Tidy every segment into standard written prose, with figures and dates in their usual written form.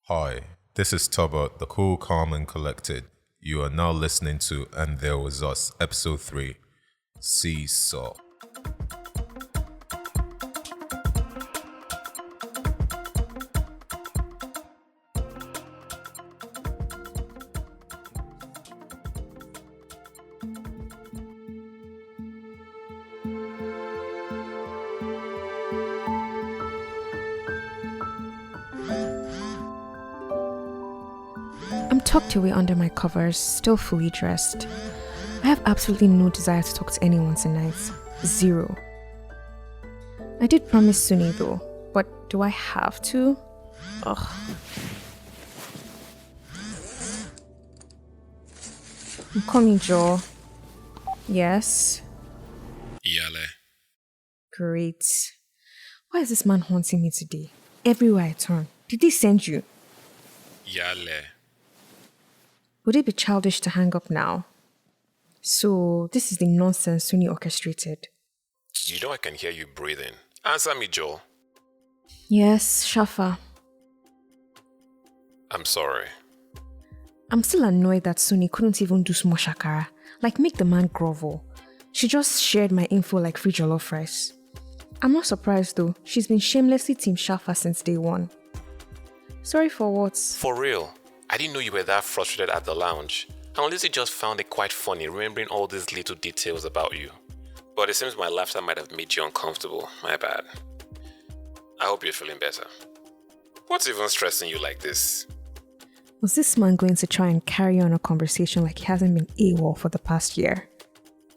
Hi, this is Toba, the cool, calm, and collected. You are now listening to And There Was Us, Episode 3, SeeSaw. I'm tucked away under my covers, still fully dressed. I have absolutely no desire to talk to anyone tonight. Zero. I did promise Suni though, but do I have to? Ugh. I'm coming, Joe. Yes? Yale. Great. Why is this man haunting me today? Everywhere I turn. Did he send you? Yale. Would it be childish to hang up now? So, this is the nonsense Suni orchestrated. You know I can hear you breathing. Answer me, Joel. Yes, Shafa. I'm sorry. I'm still annoyed that Suni couldn't even do small shakara. Like, make the man grovel. She just shared my info like free jollof rice. I'm not surprised though. She's been shamelessly Team Shafa since day one. Sorry for what? For real. I didn't know you were that frustrated at the lounge. I honestly just found it quite funny remembering all these little details about you. But it seems my laughter might have made you uncomfortable. My bad. I hope you're feeling better. What's even stressing you like this? Was this man going to try and carry on a conversation like he hasn't been AWOL for the past year?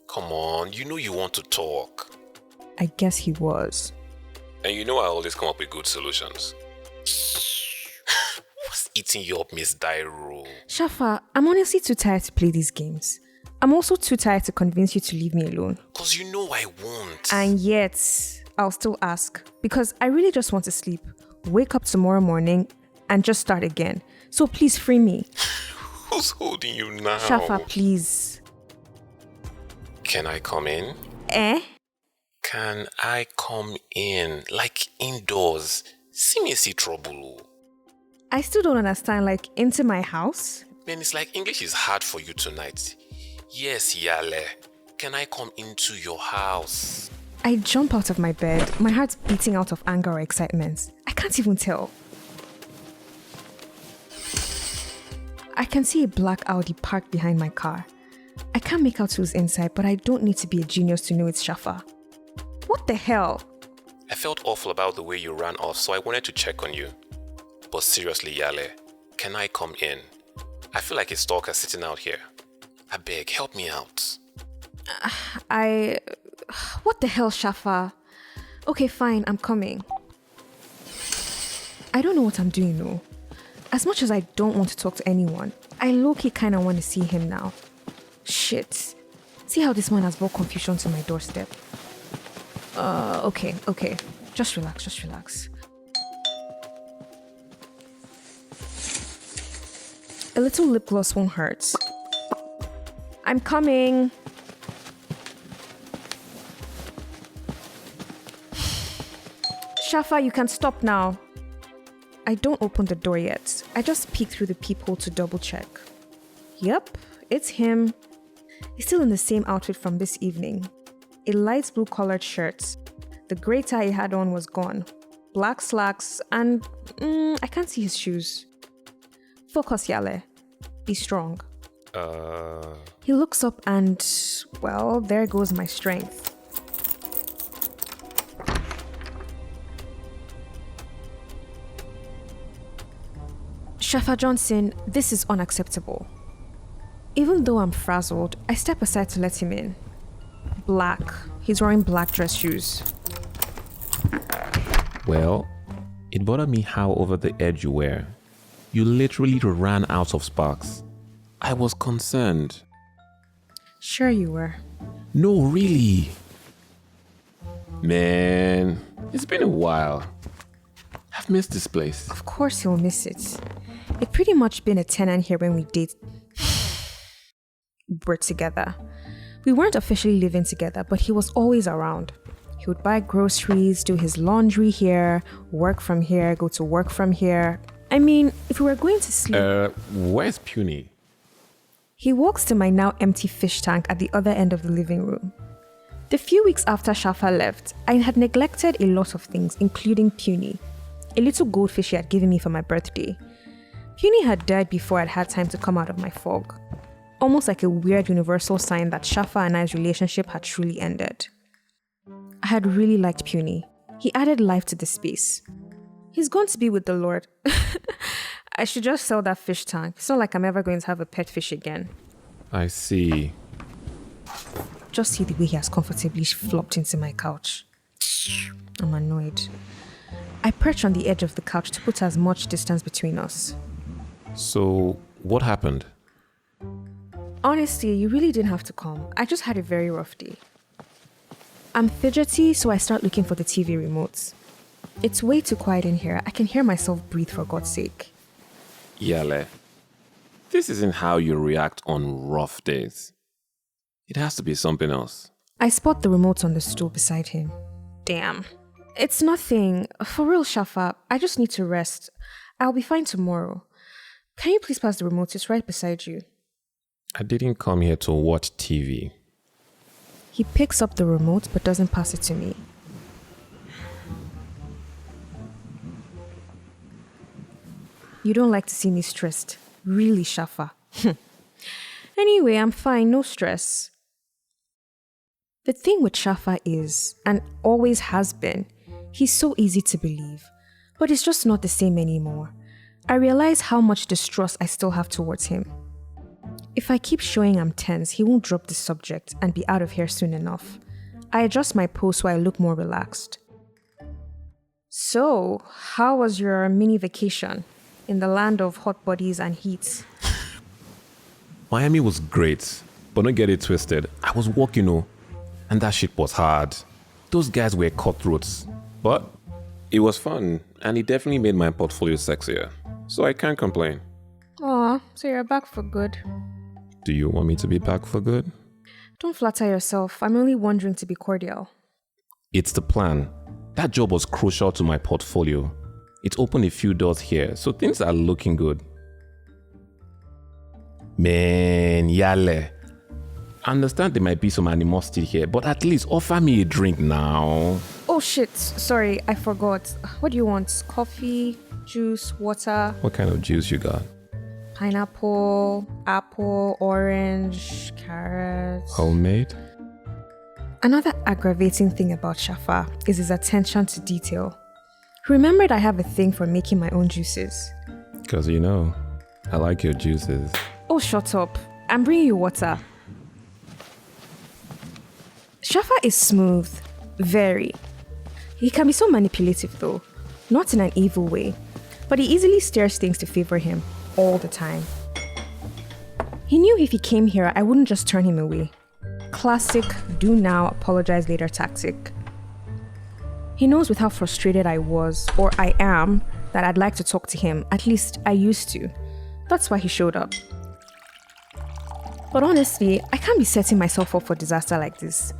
Come on, you know you want to talk. I guess he was. And you know I always come up with good solutions. What's eating you up, Miss Dairo? Shafa, I'm honestly too tired to play these games. I'm also too tired to convince you to leave me alone. Cause you know I won't. And yet, I'll still ask. Because I really just want to sleep, wake up tomorrow morning, and just start again. So please free me. Who's holding you now? Shafa, please. Can I come in? Eh? Can I come in? Like indoors? See me see trouble. I still don't understand, like, into my house? Man, it's like English is hard for you tonight. Yes, Yale. Can I come into your house? I jump out of my bed, my heart's beating out of anger or excitement. I can't even tell. I can see a black Audi parked behind my car. I can't make out who's inside, but I don't need to be a genius to know it's Shafa. What the hell? I felt awful about the way you ran off, so I wanted to check on you. But seriously, Yale, can I come in? I feel like a stalker sitting out here. I beg, help me out. What the hell, Shafa? Okay, fine, I'm coming. I don't know what I'm doing, though. As much as I don't want to talk to anyone, I low-key kind of want to see him now. Shit. See how this man has brought confusion to my doorstep. Okay. Just relax. A little lip gloss won't hurt. I'm coming. Shafa, you can stop now. I don't open the door yet. I just peek through the peephole to double check. Yep, it's him. He's still in the same outfit from this evening. A light blue collared shirt. The grey tie he had on was gone. Black slacks and I can't see his shoes. Focus, Yale. Be strong. He looks up and, well, there goes my strength. Shafa Johnson, this is unacceptable. Even though I'm frazzled, I step aside to let him in. Black. He's wearing black dress shoes. Well, it bothered me how over the edge you were. You literally ran out of sparks. I was concerned. Sure you were. No, really. Man, it's been a while. I've missed this place. Of course he'll miss it. It pretty much been a tenant here when we were together. We weren't officially living together, but he was always around. He would buy groceries, do his laundry here, work from here, go to work from here. I mean, if we were going to sleep... Where's Puny? He walks to my now empty fish tank at the other end of the living room. The few weeks after Shafa left, I had neglected a lot of things, including Puny, a little goldfish he had given me for my birthday. Puny had died before I'd had time to come out of my fog. Almost like a weird universal sign that Shafa and I's relationship had truly ended. I had really liked Puny. He added life to the space. He's gone to be with the Lord. I should just sell that fish tank. It's not like I'm ever going to have a pet fish again. I see. Just see the way he has comfortably flopped into my couch. I'm annoyed. I perch on the edge of the couch to put as much distance between us. So, what happened? Honestly, you really didn't have to come. I just had a very rough day. I'm fidgety, so I start looking for the TV remote. It's way too quiet in here. I can hear myself breathe, for God's sake. Yale, this isn't how you react on rough days. It has to be something else. I spot the remote on the stool beside him. Damn. It's nothing. For real, Shafa, I just need to rest. I'll be fine tomorrow. Can you please pass the remote? It's right beside you. I didn't come here to watch TV. He picks up the remote but doesn't pass it to me. You don't like to see me stressed. Really, Shafa. Anyway, I'm fine, no stress. The thing with Shafa is, and always has been, he's so easy to believe. But it's just not the same anymore. I realize how much distrust I still have towards him. If I keep showing I'm tense, he won't drop the subject and be out of here soon enough. I adjust my pose so I look more relaxed. So, how was your mini vacation in the land of hot bodies and heat? Miami was great, but don't get it twisted. I was working, and that shit was hard. Those guys were cutthroats, but it was fun, and it definitely made my portfolio sexier, so I can't complain. Aw, so you're back for good. Do you want me to be back for good? Don't flatter yourself. I'm only wondering to be cordial. It's the plan. That job was crucial to my portfolio. It opened a few doors here, so things are looking good. Man, Yale. I understand there might be some animosity here, but at least offer me a drink now. Oh shit, sorry, I forgot. What do you want? Coffee, juice, water? What kind of juice you got? Pineapple, apple, orange, carrot. Homemade? Another aggravating thing about Shafa is his attention to detail. He remembered I have a thing for making my own juices. Because I like your juices. Oh, shut up. I'm bringing you water. Shafa is smooth. Very. He can be so manipulative though. Not in an evil way. But he easily steers things to favor him. All the time. He knew if he came here, I wouldn't just turn him away. Classic do now, apologize later tactic. He knows with how frustrated I was, or I am, that I'd like to talk to him. At least I used to. That's why he showed up. But honestly, I can't be setting myself up for disaster like this.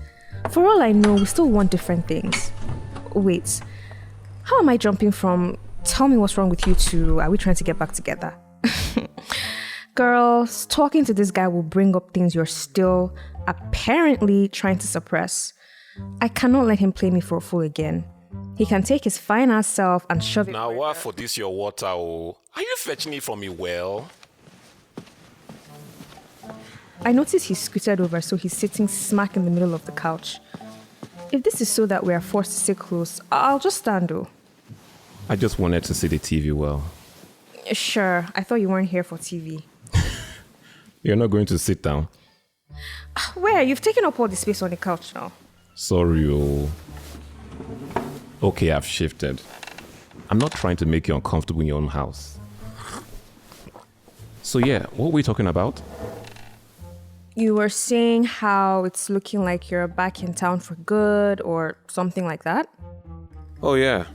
For all I know, we still want different things. Wait, how am I jumping from tell me what's wrong with you to are we trying to get back together? Girls, talking to this guy will bring up things you're still apparently trying to suppress. I cannot let him play me for a fool again. He can take his fine ass self and shove it. Now what for this your water, oh? Are you fetching it from a well? I notice he's scooted over, so he's sitting smack in the middle of the couch. If this is so that we are forced to sit close, I'll just stand though. I just wanted to see the TV well. Sure, I thought you weren't here for TV. You're not going to sit down? Where? You've taken up all the space on the couch now. Sorry, oh. Okay, I've shifted. I'm not trying to make you uncomfortable in your own house. So yeah, what were we talking about? You were saying how it's looking like you're back in town for good or something like that? Oh yeah,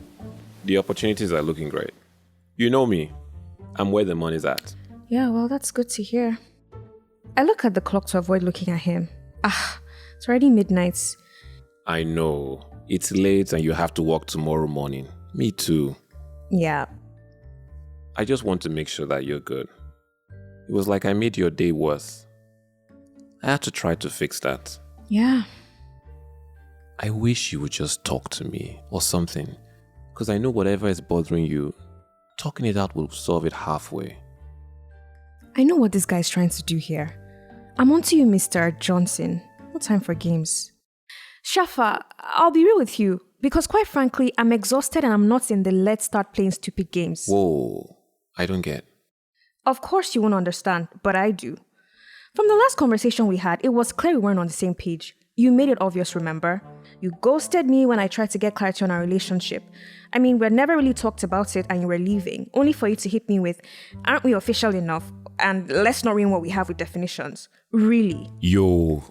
the opportunities are looking great. You know me, I'm where the money's at. Yeah, well, that's good to hear. I look at the clock to avoid looking at him. It's already midnight. I know, it's late and you have to work tomorrow morning. Me too. Yeah. I just want to make sure that you're good. It was like I made your day worse. I had to try to fix that. Yeah. I wish you would just talk to me or something. Because I know whatever is bothering you, talking it out will solve it halfway. I know what this guy is trying to do here. I'm on to you, Mr. Johnson. No time for games. Shafa, I'll be real with you. Because quite frankly, I'm exhausted and I'm not in the let's start playing stupid games. Whoa, I don't get. Of course you won't understand, but I do. From the last conversation we had, it was clear we weren't on the same page. You made it obvious, remember? You ghosted me when I tried to get clarity on our relationship. I mean, we never really talked about it and you were leaving, only for you to hit me with, aren't we official enough? And let's not ruin what we have with definitions. Really? Yo,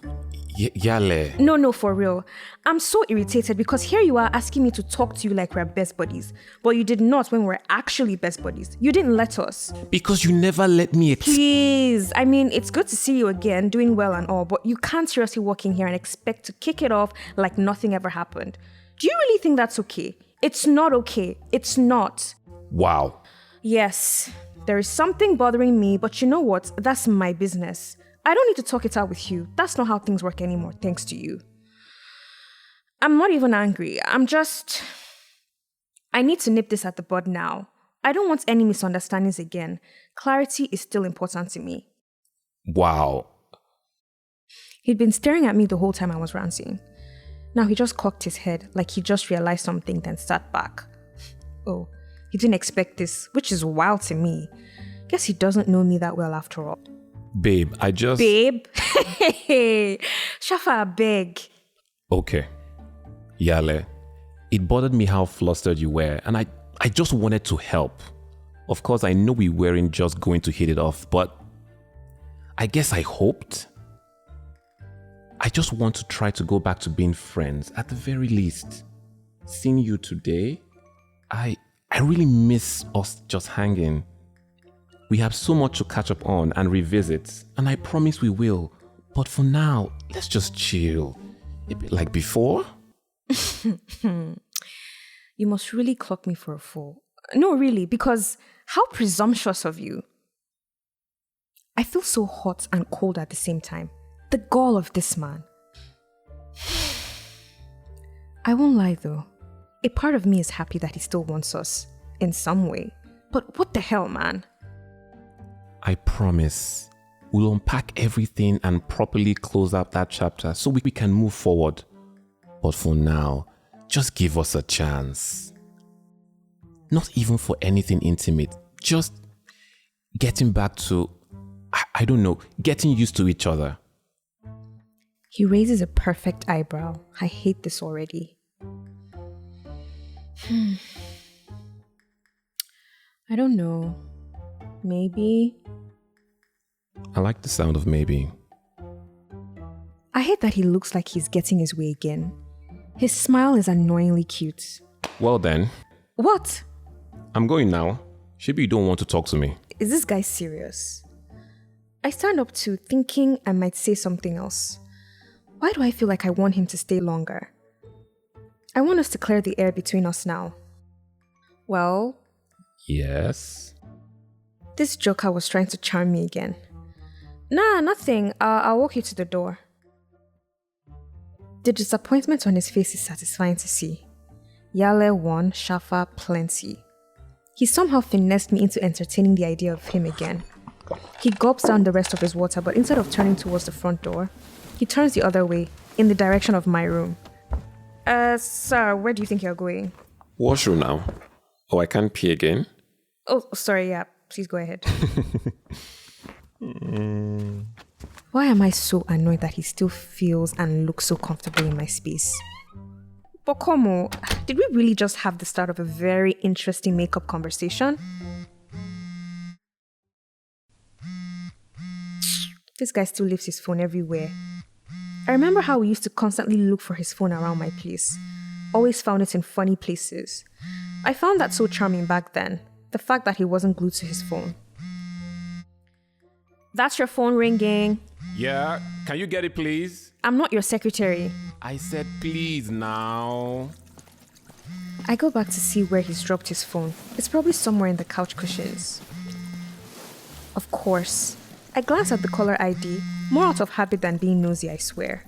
Yale. No, for real. I'm so irritated because here you are asking me to talk to you like we're best buddies. But you did not when we're actually best buddies. You didn't let us. Because you never let me Please. I mean, it's good to see you again, doing well and all, but you can't seriously walk in here and expect to kick it off like nothing ever happened. Do you really think that's okay? It's not okay. It's not. Wow. Yes, there is something bothering me, but you know what? That's my business. I don't need to talk it out with you. That's not how things work anymore, thanks to you. I'm not even angry. I need to nip this at the bud now. I don't want any misunderstandings again. Clarity is still important to me. Wow. He'd been staring at me the whole time I was ranting. Now he just cocked his head like he just realized something, then sat back. Oh, he didn't expect this, which is wild to me. Guess he doesn't know me that well after all. Babe, Babe? Hey, Shafa, beg. Okay. Yale, it bothered me how flustered you were, and I just wanted to help. Of course, I know we weren't just going to hit it off, but I guess I hoped. I just want to try to go back to being friends, at the very least. Seeing you today, I really miss us just hanging. We have so much to catch up on and revisit, and I promise we will. But for now, let's just chill. A bit like before. You must really clock me for a fool. No, really, because how presumptuous of you. I feel so hot and cold at the same time. The gall of this man. I won't lie though. A part of me is happy that he still wants us, in some way. But what the hell, man? I promise we'll unpack everything and properly close out that chapter so we can move forward. But for now, just give us a chance. Not even for anything intimate, just getting back to, I don't know, getting used to each other. He raises a perfect eyebrow. I hate this already. I don't know. Maybe. I like the sound of maybe. I hate that he looks like he's getting his way again. His smile is annoyingly cute. Well then. What? I'm going now. Maybe you don't want to talk to me. Is this guy serious? I stand up to thinking I might say something else. Why do I feel like I want him to stay longer? I want us to clear the air between us now. Well? Yes? This joker was trying to charm me again. Nah, nothing. I'll walk you to the door. The disappointment on his face is satisfying to see. Yale won, Shafa plenty. He somehow finessed me into entertaining the idea of him again. He gulps down the rest of his water, but instead of turning towards the front door, he turns the other way, in the direction of my room. Sir, where do you think you're going? Washroom now. Oh, I can't pee again? Oh, sorry, yeah. Please go ahead. Why am I so annoyed that he still feels and looks so comfortable in my space? But Como, did we really just have the start of a very interesting makeup conversation? This guy still leaves his phone everywhere. I remember how we used to constantly look for his phone around my place. Always found it in funny places. I found that so charming back then. The fact that he wasn't glued to his phone. That's your phone ringing. Yeah, can you get it please? I'm not your secretary. I said please now. I go back to see where he's dropped his phone. It's probably somewhere in the couch cushions. Of course. I glance at the caller ID, more out of habit than being nosy, I swear.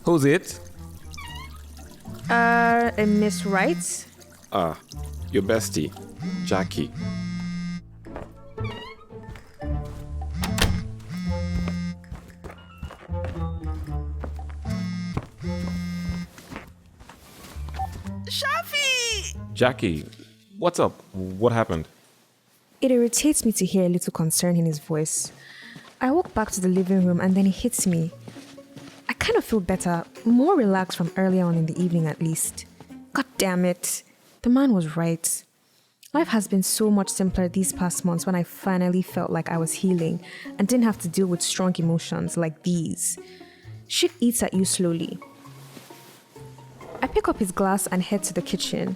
Who's it? A Miss Wright? Your bestie, Jackie. Shafi! Jackie, what's up? What happened? It irritates me to hear a little concern in his voice. I walk back to the living room and then it hits me. I kind of feel better, more relaxed from earlier on in the evening at least. God damn it. The man was right. Life has been so much simpler these past months when I finally felt like I was healing and didn't have to deal with strong emotions like these. Shit eats at you slowly. I pick up his glass and head to the kitchen.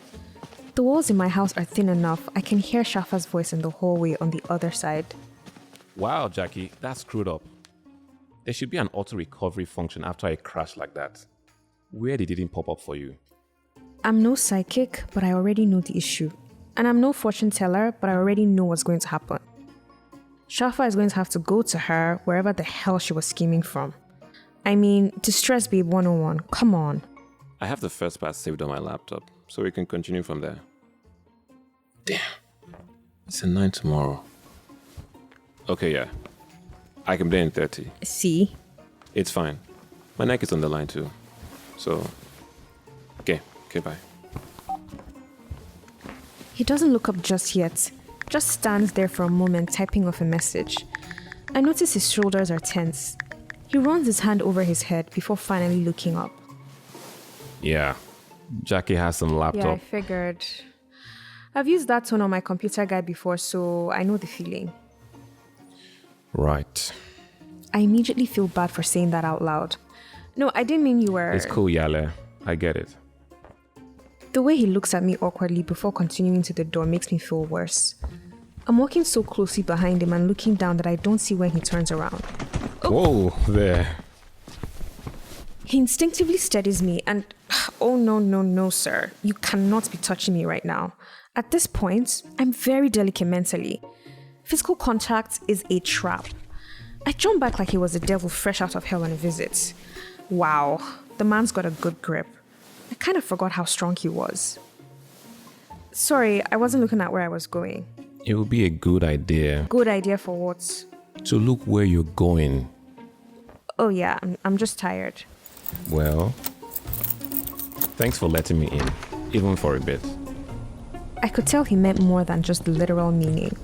The walls in my house are thin enough I can hear Shafa's voice in the hallway on the other side. Wow, Jackie, that's screwed up. There should be an auto recovery function after a crash like that. Weird it didn't pop up for you. I'm no psychic, but I already know the issue. And I'm no fortune teller, but I already know what's going to happen. Shafa is going to have to go to her wherever the hell she was scheming from. I mean, Distress Babe 101, come on. I have the first part saved on my laptop, so we can continue from there. Damn. It's a 9 tomorrow. Okay, yeah. I can be there in 30. See? It's fine. My neck is on the line too. So, okay, bye. He doesn't look up just yet. Just stands there for a moment typing off a message. I notice his shoulders are tense. He runs his hand over his head before finally looking up. Yeah, Jackie has some Yeah, I laptop. figured. I've used that tone on my computer guide before, so I know the feeling. Right. I immediately feel bad for saying that out loud. No, I didn't mean you were... It's cool, Yale. I get it. The way he looks at me awkwardly before continuing to the door makes me feel worse. I'm walking so closely behind him and looking down that I don't see when he turns around. Whoa, there. He instinctively steadies me and... Oh, no, sir. You cannot be touching me right now. At this point, I'm very delicate mentally. Physical contact is a trap. I jump back like he was a devil fresh out of hell on a visit. Wow, the man's got a good grip. I kind of forgot how strong he was. Sorry, I wasn't looking at where I was going. It would be a good idea Good idea for what? to look where you're going. Oh yeah, I'm just tired. Well, thanks for letting me in, even for a bit. I could tell he meant more than just the literal meaning.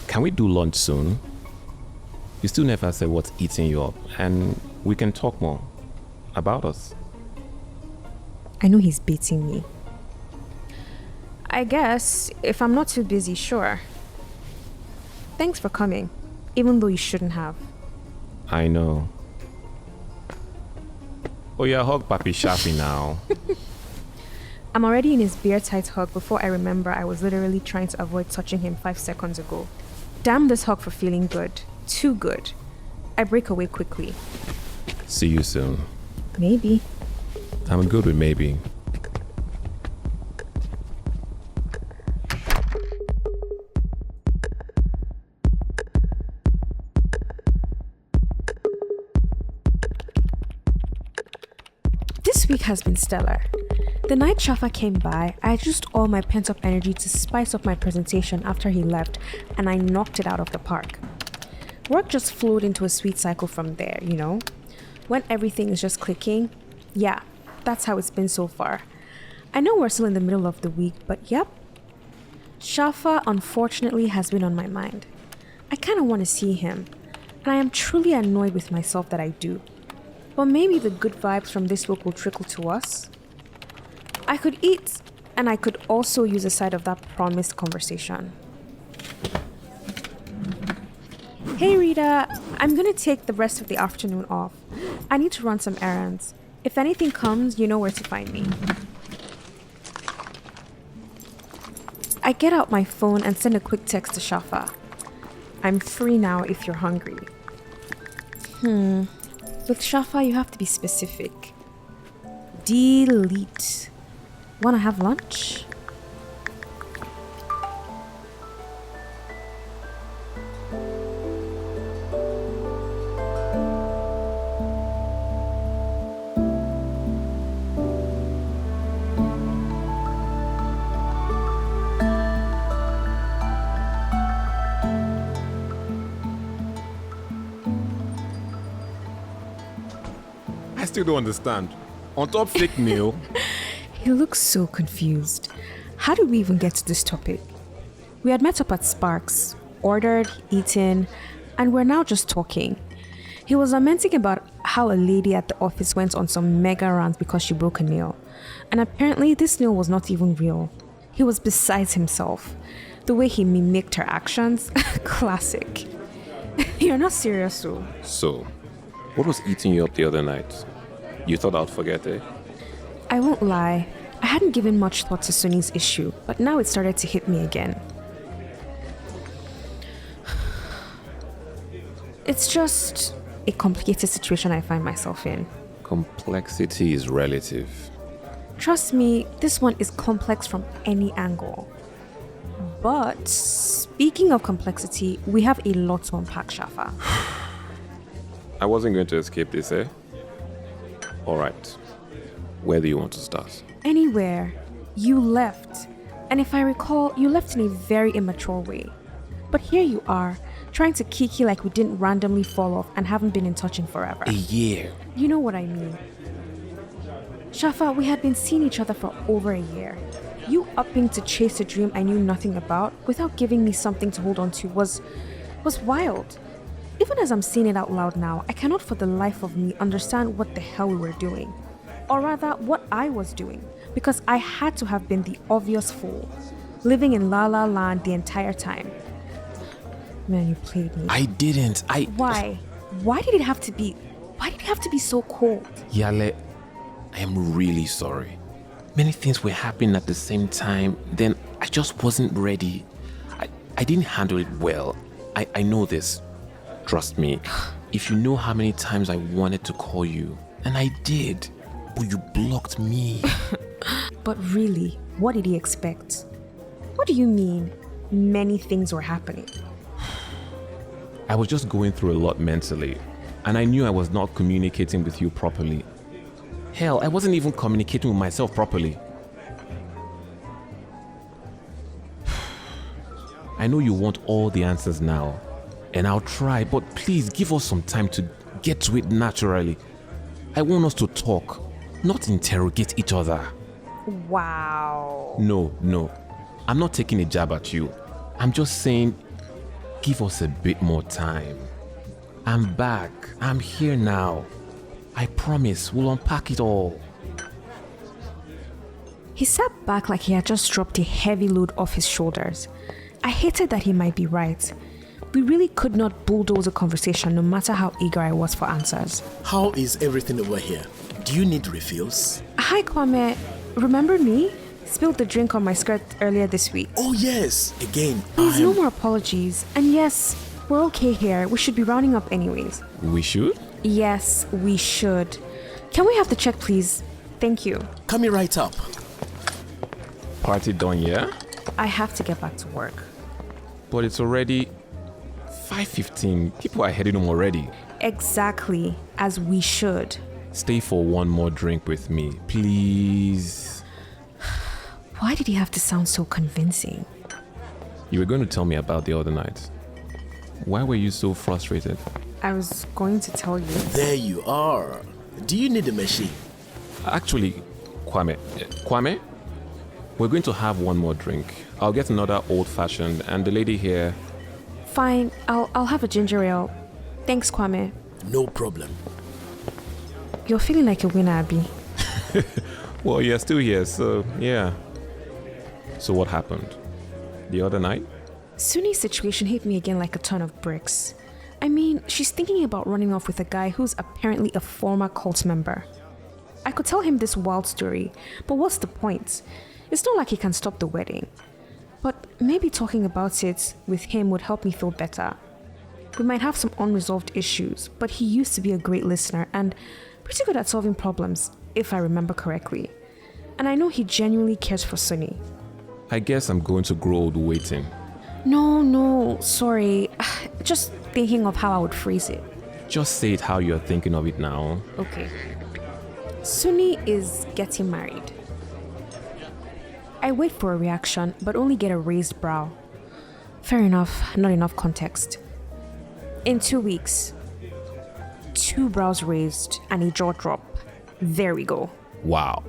Can we do lunch soon? You still never said what's eating you up, and we can talk more about us. I know he's baiting me. I guess, if I'm not too busy, sure. Thanks for coming, even though you shouldn't have. I know. Oh yeah, hug Papi Shafi now. I'm already in his beer-tight hug before I remember I was literally trying to avoid touching him 5 seconds ago. Damn this hug for feeling good. Too good. I break away quickly. See you soon. Maybe. I'm good with maybe. This week has been stellar. The night Shafa came by, I used all my pent-up energy to spice up my presentation after he left, and I knocked it out of the park. Work just flowed into a sweet cycle from there, you know? When everything is just clicking, yeah, that's how it's been so far. I know we're still in the middle of the week, but yep. Shafa, unfortunately, has been on my mind. I kind of want to see him, and I am truly annoyed with myself that I do. But maybe the good vibes from this week will trickle to us. I could eat, and I could also use a side of that promised conversation. Hey Rita, I'm gonna take the rest of the afternoon off. I need to run some errands. If anything comes, you know where to find me. I get out my phone and send a quick text to Shafa. I'm free now if you're hungry. With Shafa, you have to be specific. Delete. Wanna have lunch? I still don't understand. On top fake meal. He looks so confused. How did we even get to this topic? We had met up at Sparks, ordered, eaten, and we're now just talking. He was lamenting about how a lady at the office went on some mega rant because she broke a nail. And apparently this nail was not even real. He was beside himself. The way he mimicked her actions, classic. You're not serious, though. So, what was eating you up the other night? You thought I'd forget, eh? I won't lie, I hadn't given much thought to Sunny's issue, but now it started to hit me again. It's just a complicated situation I find myself in. Complexity is relative. Trust me, this one is complex from any angle. But speaking of complexity, we have a lot to unpack, Shafa. I wasn't going to escape this, eh? Alright. Where do you want to start? Anywhere. You left. And if I recall, you left in a very immature way. But here you are, trying to kiki like we didn't randomly fall off and haven't been in touch in forever. A year. You know what I mean. Shafa, we had been seeing each other for over a year. You upping to chase a dream I knew nothing about without giving me something to hold on to was wild. Even as I'm saying it out loud now, I cannot for the life of me understand what the hell we were doing. Or rather, what I was doing. Because I had to have been the obvious fool. Living in La La Land the entire time. Man, you played me. I didn't. Why? Why did it have to be so cold? Yale, I am really sorry. Many things were happening at the same time. Then I just wasn't ready. I didn't handle it well. I know this. Trust me. If you know how many times I wanted to call you, and I did, but you blocked me. But really, what did he expect? What do you mean, many things were happening? I was just going through a lot mentally, and I knew I was not communicating with you properly. Hell, I wasn't even communicating with myself properly. I know you want all the answers now, and I'll try, but please give us some time to get to it naturally. I want us to talk, not interrogate each other. Wow. No. I'm not taking a jab at you. I'm just saying, give us a bit more time. I'm back. I'm here now. I promise we'll unpack it all. He sat back like he had just dropped a heavy load off his shoulders. I hated that he might be right. We really could not bulldoze a conversation no matter how eager I was for answers. How is everything over here? Do you need refills? Hi, Kwame. Remember me? Spilled the drink on my skirt earlier this week. Oh yes, again. Please, no more apologies. And yes, we're okay here. We should be rounding up anyways. We should? Yes, we should. Can we have the check, please? Thank you. Coming right up. Party done, yeah? I have to get back to work. But it's already 5:15. People are heading home already. Exactly, as we should. Stay for one more drink with me, please. Why did he have to sound so convincing? You were going to tell me about the other night. Why were you so frustrated? I was going to tell you. There you are. Do you need a machine? Actually, Kwame, we're going to have one more drink. I'll get another old-fashioned, and the lady here... Fine, I'll have a ginger ale. Thanks, Kwame. No problem. You're feeling like a winner, Abby. Well, you're still here, so yeah. So what happened? The other night? Suni's situation hit me again like a ton of bricks. I mean, she's thinking about running off with a guy who's apparently a former cult member. I could tell him this wild story, but what's the point? It's not like he can stop the wedding. But maybe talking about it with him would help me feel better. We might have some unresolved issues, but he used to be a great listener and pretty good at solving problems, if I remember correctly. And I know he genuinely cares for Sunny. I guess I'm going to grow old waiting. No, sorry. Just thinking of how I would phrase it. Just say it how you're thinking of it now. Okay. Sunny is getting married. I wait for a reaction, but only get a raised brow. Fair enough, not enough context. In 2 weeks, 2 brows raised and a jaw drop. There we go. Wow.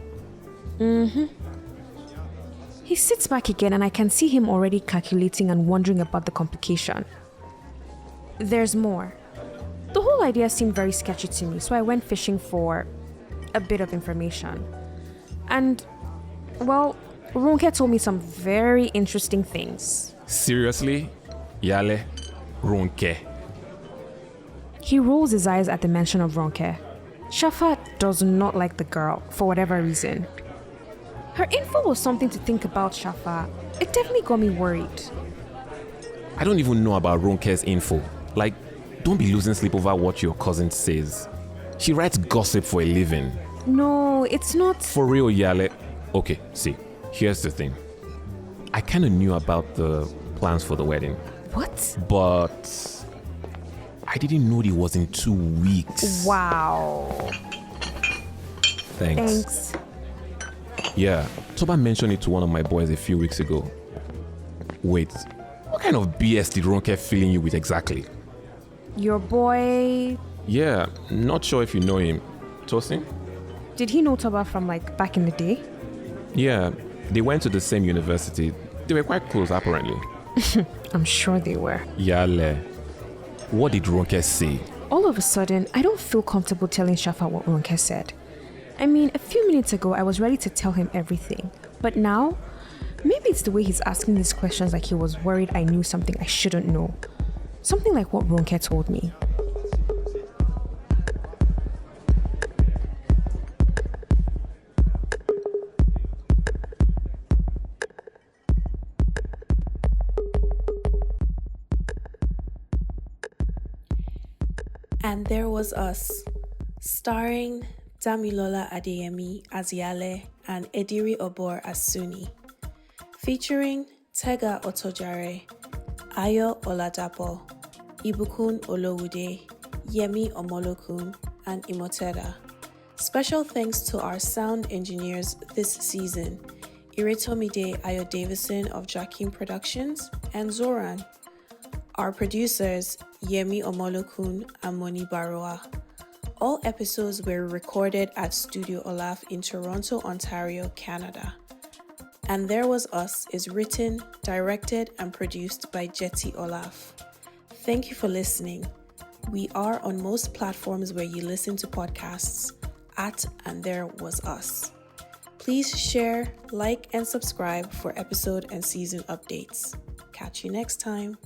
He sits back again and I can see him already calculating and wondering about the complication. There's more. The whole idea seemed very sketchy to me, so I went fishing for a bit of information. And, well, Ronke told me some very interesting things. Seriously? Yale? Ronke? He rolls his eyes at the mention of Ronke. Shafa does not like the girl, for whatever reason. Her info was something to think about, Shafa. It definitely got me worried. I don't even know about Ronke's info. Like, don't be losing sleep over what your cousin says. She writes gossip for a living. No, it's not. For real, Yale. Okay, see, here's the thing. I kind of knew about the plans for the wedding. What? But I didn't know it was in 2 weeks. Wow. Thanks. Yeah, Toba mentioned it to one of my boys a few weeks ago. Wait, what kind of BS did Ronke filling you with exactly? Your boy... Yeah, not sure if you know him. Tosin? Did he know Toba from back in the day? Yeah, they went to the same university. They were quite close apparently. I'm sure they were. Yale, what did Ronke say? All of a sudden, I don't feel comfortable telling Shafa what Ronke said. I mean, a few minutes ago, I was ready to tell him everything. But now, maybe it's the way he's asking these questions like he was worried I knew something I shouldn't know. Something like what Ronke told me. And There Was Us, starring Damilola Adeyemi as Yale and Ediri Obor as Suni, featuring Tega Otojare, Ayo Oladapo, Ibukun Olowude, Yemi Omolokun, and Imoteda. Special thanks to our sound engineers this season, Iritomide Ayo Davison of Jakim Productions and Zoran. Our producers, Yemi Omolokun and Moni Baroa. All episodes were recorded at Studio Olaf in Toronto, Ontario, Canada. And There Was Us is written, directed, and produced by Jetty Olaf. Thank you for listening. We are on most platforms where you listen to podcasts at And There Was Us. Please share, like, and subscribe for episode and season updates. Catch you next time.